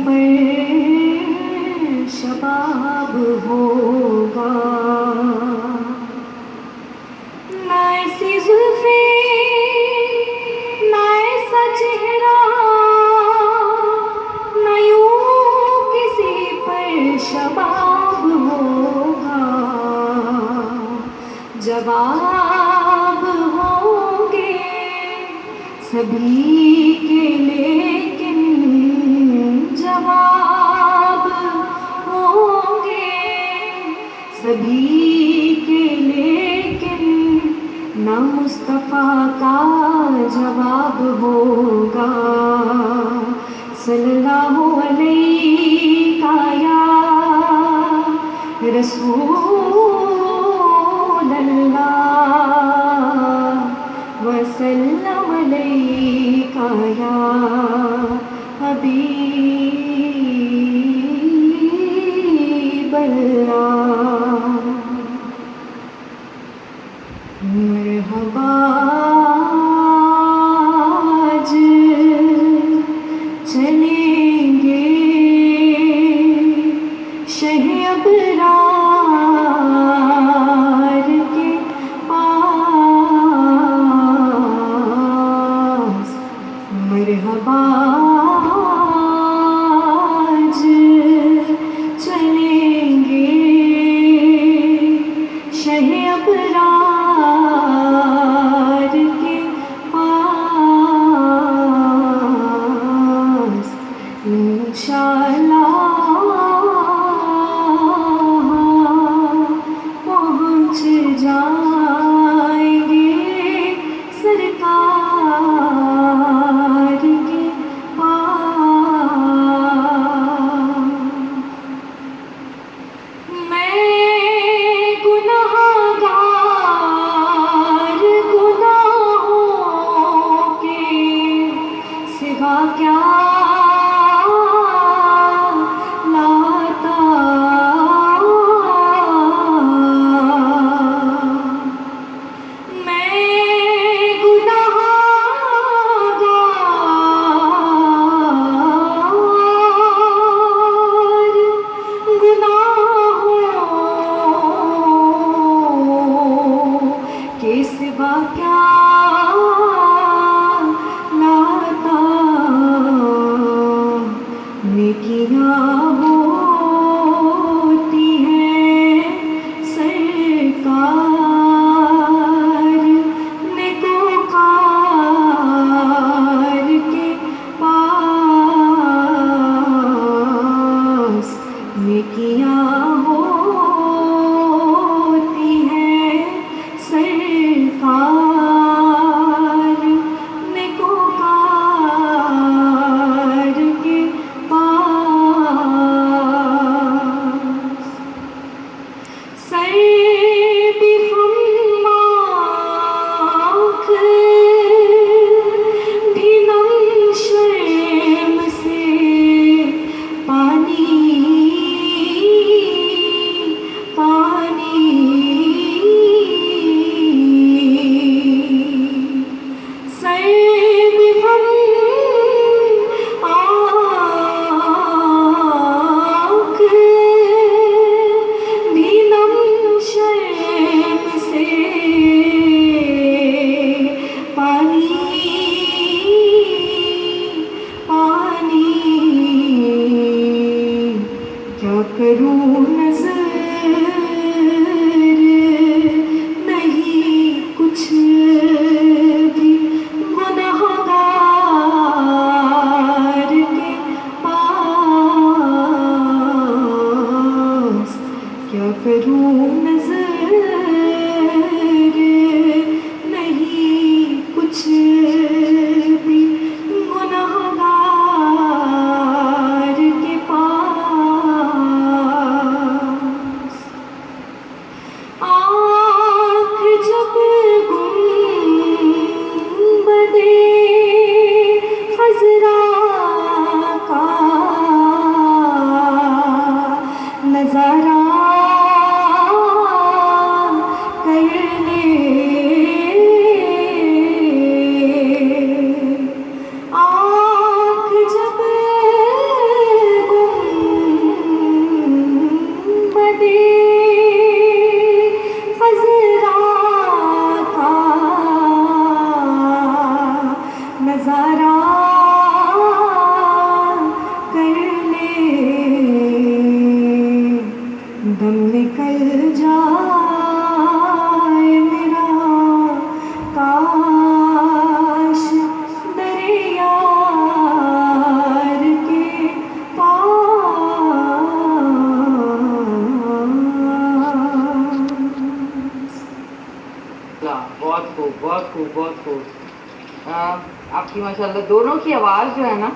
پر شباب ہوگا، نہ ایسی زلفیں نہ ایسا چہرہ، نہ یوں کسی پر شباب ہوگا، جواب ہوں گے سبھی کے لیکن جواب ہوں گے سبھی کے لیکن نہ مصطفیٰ کا جواب ہوگا، صلی اللہ علیہ یا رسول اللہ وسلم علیک یا حبیب اللہ۔ مرحبا آج چلیں گے شہ ابرار کے پاس، مرحبا آج چلیں گے شہ ابرار کے پاس، انشاءاللہ پہنچ جائیں گے سرکار کے پاس۔ میں گنہگار گناہوں کے سوا کیا لاتا، میں گنہگار گناہوں کے سوا کیا لاتا، نیکیاں ہوتی ہیں سرکار نیکوکار کے پاس، نیکیاں ہوتی ہیں سرکار نیکوکار کے پاس، سر بھی خم آنکھ بھی نم شرم سے، پانی پانی سر بھی خم آنکھ بھی نم شرم سے، پانی پانی کیا کروں نظر نہیں کچھ بھی گنہگار کے پاس، کیا کروں نظر نہیں کچھ بھی گنہگار کے پاس۔ ماشاء اللہ دونوں کی آواز جو ہے نا